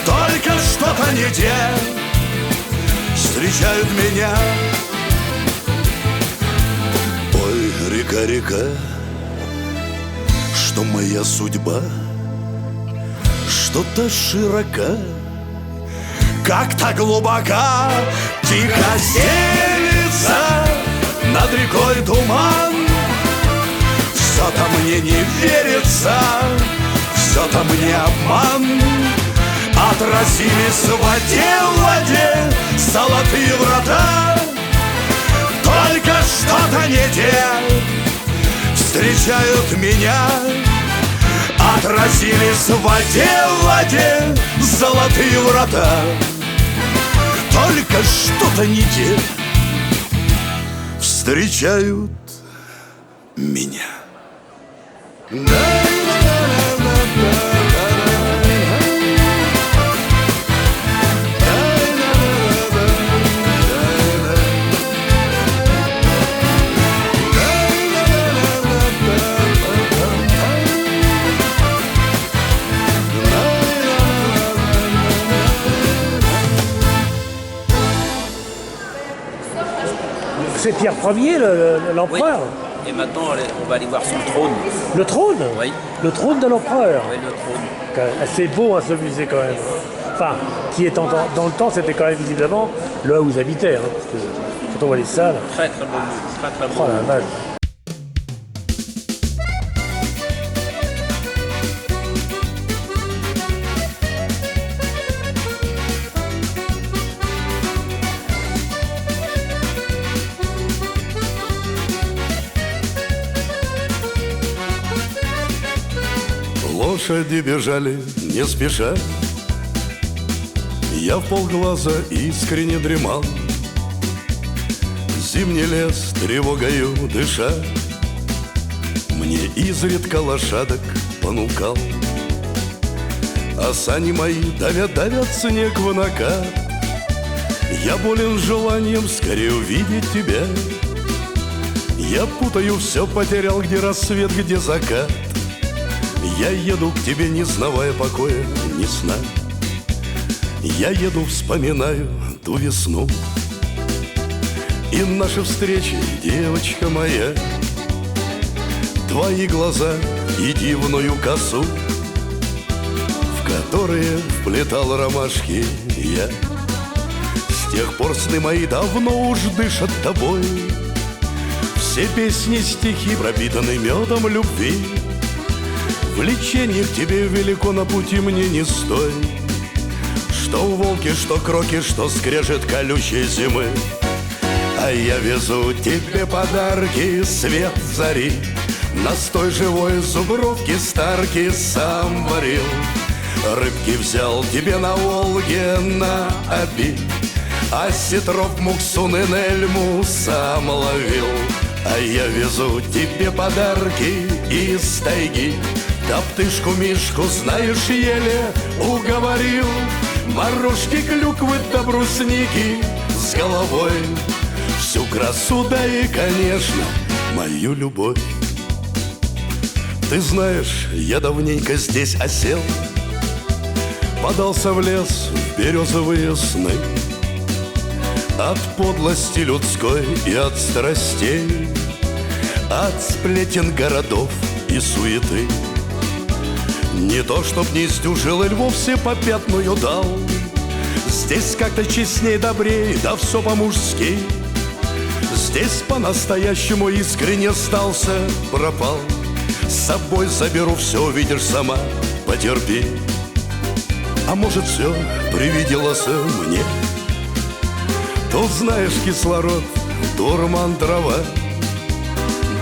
Только что-то не те встречают меня. Ой, река, река, что моя судьба что-то широка, как-то глубока, тихо селится над рекой туман. Что-то мне не верится, что-то мне обман. Отразились в воде золотые врата. Только что-то не те встречают меня. Отразились в воде золотые врата. Только что-то не те встречают меня. C'est Pierre Ier, l'empereur. Oui. Et maintenant, on va aller voir son trône. Le trône? Oui. Le trône de l'empereur. Oui, le trône. C'est beau, hein, ce musée quand même. Enfin, qui est dans le temps, c'était quand même visiblement là où ils habitaient. Hein, parce que quand on voit les salles. Très très beau. Très très beau. Oh la vache. Лошади бежали не спеша, я вполглаза искренне дремал. Зимний лес тревогою дыша мне изредка лошадок понукал. А сани мои давят снег в накат. Я болен желанием скорее увидеть тебя. Я путаю все, потерял, где рассвет, где закат. Я еду к тебе, не знавая покоя, ни сна. Я еду, вспоминаю ту весну и наши встречи, девочка моя. Твои глаза и дивную косу, в которые вплетал ромашки я. С тех пор сны мои давно уж дышат тобой. Все песни, стихи пропитаны медом любви. Влечение к тебе велико, на пути мне не стой. Что волки, что кроки, что скрежет колючей зимы. А я везу тебе подарки, свет зари. Настой живой зубровки старки сам варил. Рыбки взял тебе на Волге на обед, а сетров Муксун и Нельму сам ловил. А я везу тебе подарки из тайги. Топтышку Мишку, знаешь, еле уговорил. Морожки, клюквы да брусники с головой, всю красу, да и, конечно, мою любовь. Ты знаешь, я давненько здесь осел, подался в лес в березовые сны. От подлости людской и от страстей, от сплетен городов и суеты. Не то, чтоб не сдюжил или вовсе попятную дал. Здесь как-то честней, добрей, да все по-мужски. Здесь по-настоящему искренне остался, пропал. С собой заберу все, видишь сама, потерпи. А может, все привиделось мне. Тут, знаешь, кислород, дурман, трава.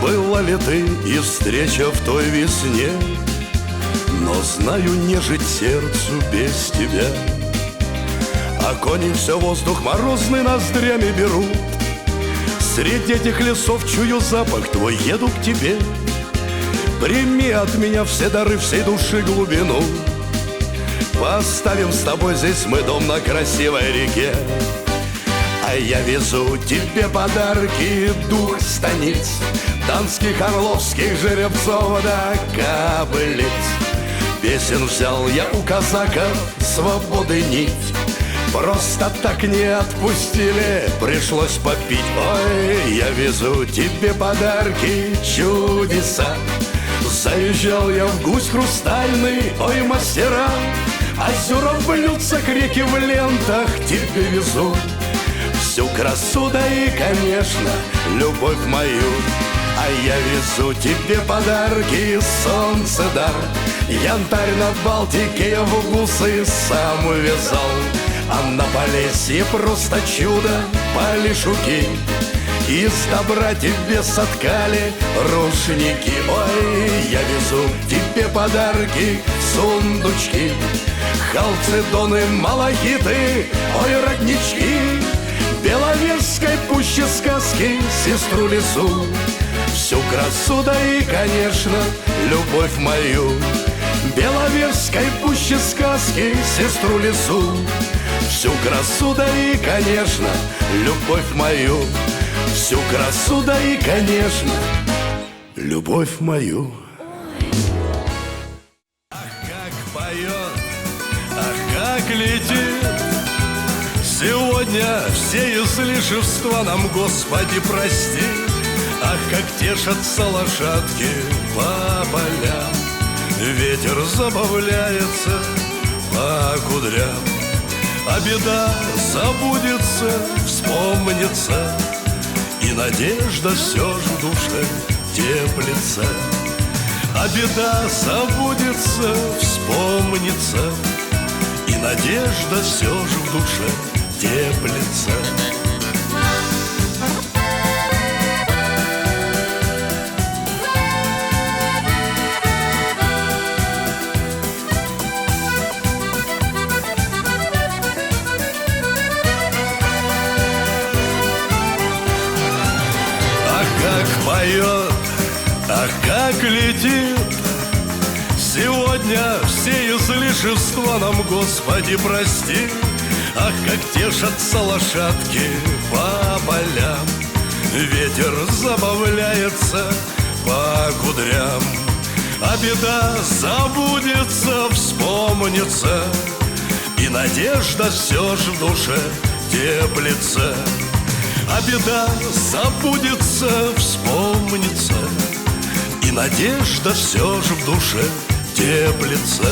Была ли ты и встреча в той весне? Но знаю, не жить сердцу без тебя. А кони все воздух морозный ноздрями берут. Среди этих лесов чую запах твой, еду к тебе. Прими от меня все дары всей души глубину. Поставим с тобой здесь мы дом на красивой реке. А я везу тебе подарки, дух станиц, донских, орловских жеребцов да кобылиц. Песен взял я у казаков свободы нить. Просто так не отпустили, пришлось попить. Ой, я везу тебе подарки, чудеса. Заезжал я в гусь хрустальный, ой, мастера. Озера в блюдцах, реки в лентах тебе везу. Всю красу, да и, конечно, любовь мою. А я везу тебе подарки, солнце дар. Янтарь на Балтике я в бусы сам вязал. А на Полесье просто чудо, полишуки. Из добра тебе соткали рушники. Ой, я везу тебе подарки, сундучки. Халцедоны, малахиты, ой, роднички. Беловежской пуще сказки, сестру лесу. Всю красу, да и, конечно, любовь мою. Беловежской пуще сказки, сестру лесу. Всю красу, да и, конечно, любовь мою. Всю красу, да и, конечно, любовь мою. Ах, как поет, ах, как летит. Сегодня все излишества нам, Господи, прости. Ах, как тешатся лошадки по полям. Ветер забавляется по кудрям. А беда забудется, вспомнится, и надежда все ж в душе теплится. А беда забудется, вспомнится, и надежда все ж в душе теплится. Поет, ах, как летит. Сегодня все излишества нам, Господи, прости. Ах, как тешатся лошадки по полям. Ветер забавляется по кудрям. А беда забудется, вспомнится, и надежда все ж в душе теплится. А беда забудется, вспомнится, и надежда все же в душе теплится.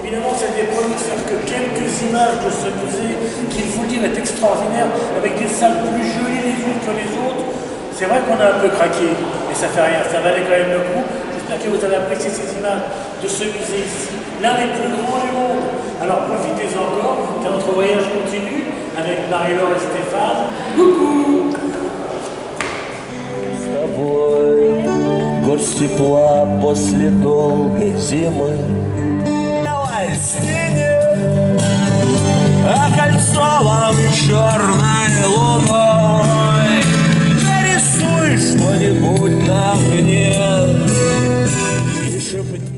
Évidemment, c'est des produits ne que quelques images de ce musée qui, il faut le dire, est extraordinaire, avec des salles plus jolies les unes que les autres. C'est vrai qu'on a un peu craqué, mais ça fait rien, ça valait quand même le coup. J'espère que vous avez apprécié ces images. de ce musée ici, l'un des plus grands du monde. Alors profitez encore, car notre voyage continue avec Marie-Laure et Stéphane. Coucou! С тобой горсть тепла после долгой зимы. Давай стене, окольцован черной луной. Нарисуй что-нибудь на мне и шепни.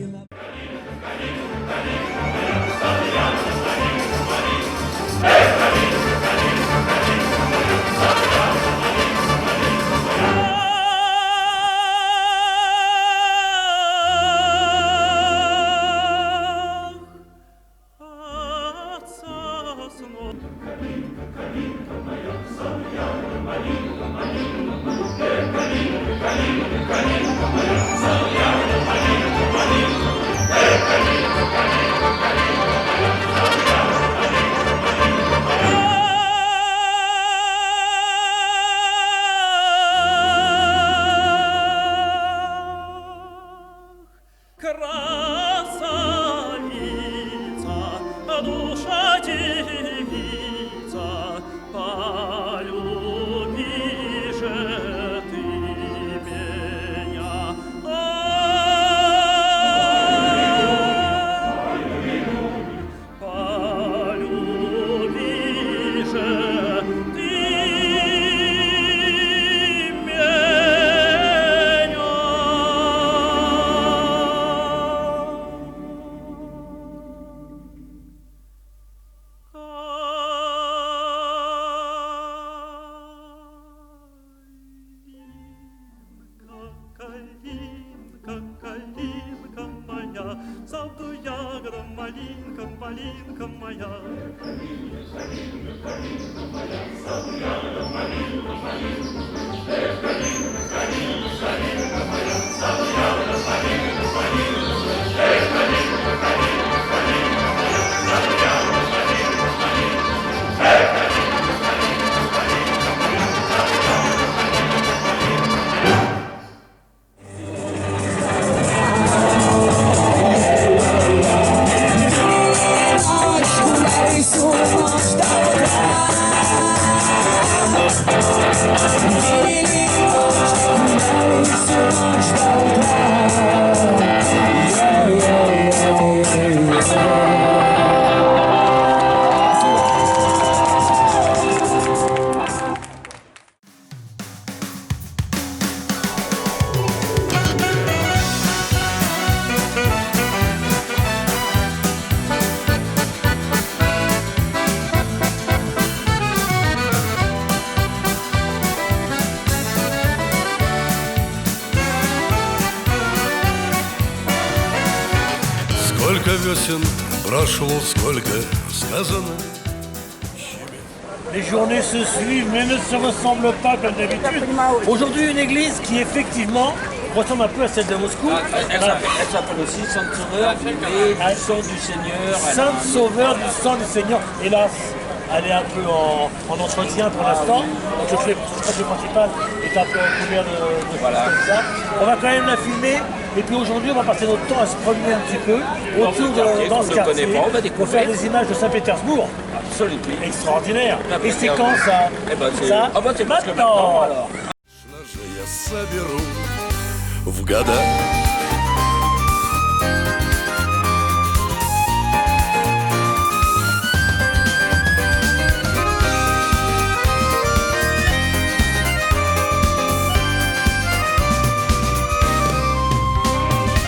Сколько весен прошло, сколько сказано. Les journées se suivent mais ne se ressemblent pas comme d'habitude. Aujourd'hui, une église qui effectivement ressemble un peu à celle de Moscou. Elle s'appelle aussi Sainte Sauveur et du sang du Seigneur. Sainte Sauveur du sang du Seigneur. Hélas, elle est un peu en entretien pour l'instant. Donc le principal est un peu couvert de voilà. Comme ça. On va quand même la filmer. Et puis aujourd'hui, on va passer notre temps à se promener un petit peu autour dans ce quartier pour faire des images de Saint-Pétersbourg. Absolument. Extraordinaire. Et c'est quand ça? Ça c'est maintenant. Alors. Я соберу в года.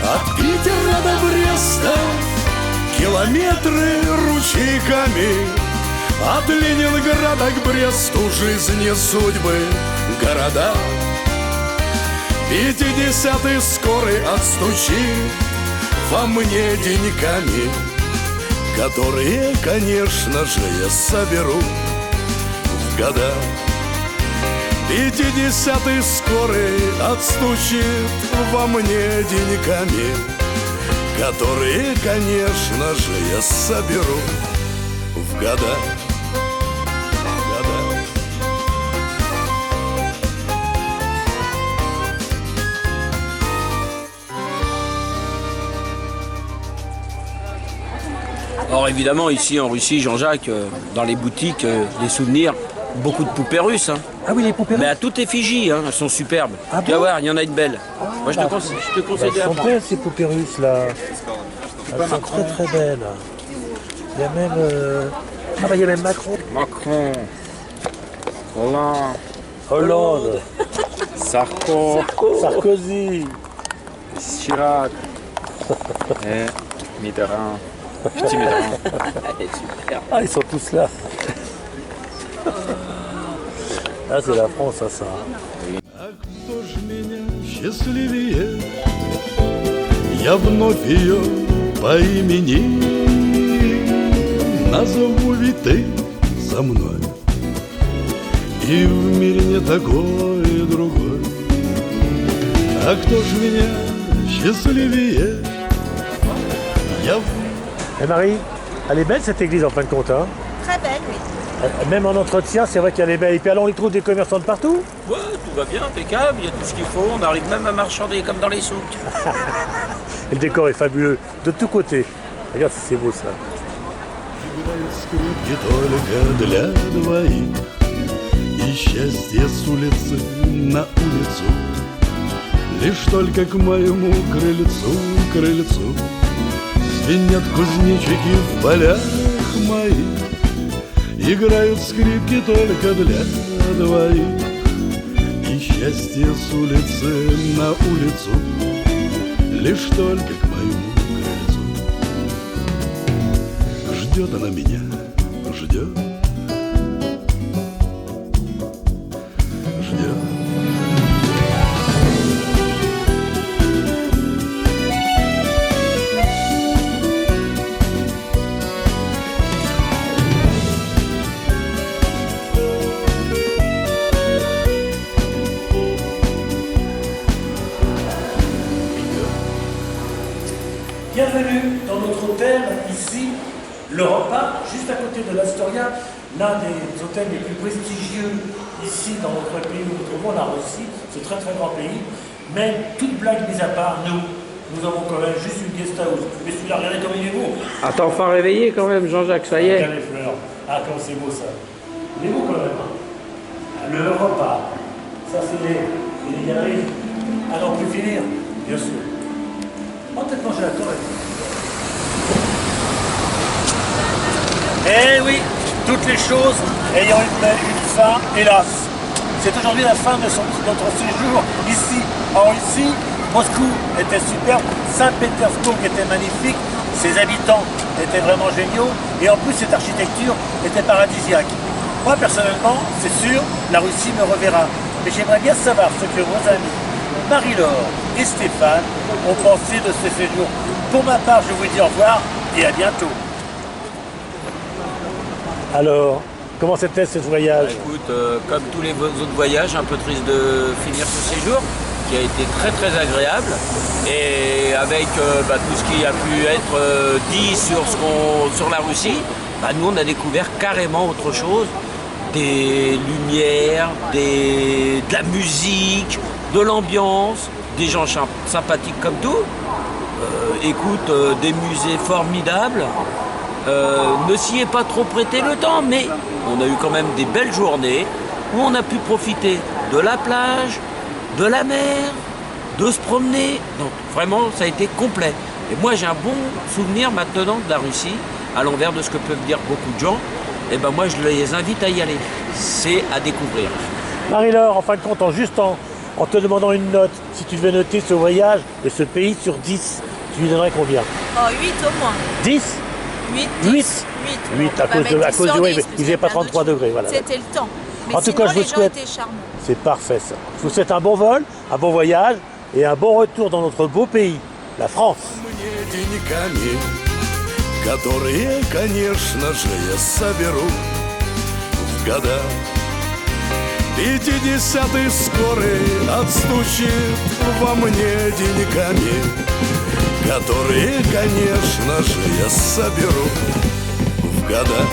От Питера до Бреста километры ручейками, от Ленинграда к Бресту жизни судьбы города. 50-й скорый отстучит во мне деньками, которые, конечно же, я соберу в года. 50-й скорый отстучит во мне деньками, которые, конечно же, я соберу в года. Or évidemment, ici en Russie, Jean-Jacques, dans les boutiques, les souvenirs, beaucoup de poupées russes. Hein. Ah oui, les poupées russes. Mais à toute effigie, hein, elles sont superbes. Ah tu vas bon voir, il y en a une belle. Moi, je te conseille de la Elles sont prendre. belles ces poupées russes là. Elles sont très très belles. Il y a même... Ah bah il y a même Macron. Macron. Hollande. Hollande. Sarkozy. Chirac. Et Mitterrand. Petit Mitterrand. Ah, ils sont tous là. Ah, c'est la France, ça. Кто ж меня счастливее? Я вновь ее по имени назову, ведь ты со мной. И в мире не такой и другой. А кто ж меня счастливее? Et Marie, elle est belle cette église en fin de compte, hein? Très belle, oui. Même en entretien, c'est vrai qu'elle est belle. Et puis alors, on y trouve des commerçants de partout? Ouais, tout va bien, impeccable, il y a tout ce qu'il faut. On arrive même à marchander comme dans les souks. Et le décor est fabuleux, de tous côtés. Regarde si c'est beau ça. Играют скрипки только для двоих, и счастье с улицы на улицу, лишь только к моему крыльцу звенят кузнечики в полях моих. Играют скрипки только для двоих, и счастье с улицы на улицу, лишь только к моему крыльцу. Ждет она меня, ждет. Bienvenue dans notre hôtel, ici, l'Europa, juste à côté de l'Astoria, l'un des hôtels les plus prestigieux ici dans notre pays où nous trouvons, la Russie, ce très très grand pays. Mais toute blague mise à part, nous avons quand même juste une guest house. Mais celui-là, regardez comme il est beau. Ah, t'es enfin réveillé quand même, Jean-Jacques, ça y est. Regardez les fleurs. Ah, comme c'est beau ça. Il est beau quand même. Hein. L'Europa, ça c'est les galeries. Ah non, on peut finir, bien sûr. Oh, peut-être manger la torre. Eh oui, toutes les choses ayant une fin, hélas. C'est aujourd'hui la fin de notre séjour ici en Russie. Moscou était superbe, Saint-Pétersbourg était magnifique, ses habitants étaient vraiment géniaux et en plus cette architecture était paradisiaque. Moi personnellement, c'est sûr, la Russie me reverra. Mais j'aimerais bien savoir ce que vos amis Marie-Laure et Stéphane ont pensé de ce séjour. Pour ma part, je vous dis au revoir et à bientôt. Alors, comment c'était ce voyage? Écoute, comme tous les autres voyages, un peu triste de finir ce séjour, qui a été très très agréable. Et avec tout ce qui a pu être dit sur la Russie, nous on a découvert carrément autre chose. Des lumières, de la musique, de l'ambiance, des gens sympathiques comme tout. Écoute, des musées formidables. Ne s'y est pas trop prêté le temps, mais on a eu quand même des belles journées où on a pu profiter de la plage, de la mer, de se promener. Donc vraiment, ça a été complet. Et moi, j'ai un bon souvenir maintenant de la Russie, à l'envers de ce que peuvent dire beaucoup de gens. Et ben moi, je les invite à y aller. C'est à découvrir. Marie-Laure, en fin de compte, en te demandant une note, si tu devais noter ce voyage et ce pays sur 10, tu lui donnerais combien? Oh, 8 au moins. 10? 8. 8 à cause de oui, il faisait pas 33 degrés. Voilà. C'était le temps. Mais en tout cas, je vous souhaite. C'est parfait ça. Je vous souhaite un bon vol, un bon voyage et un bon retour dans notre beau pays, la France. Которые, конечно же, я соберу в года. 50-й скорый отстучит во мне деньками, которые, конечно же, я соберу в года.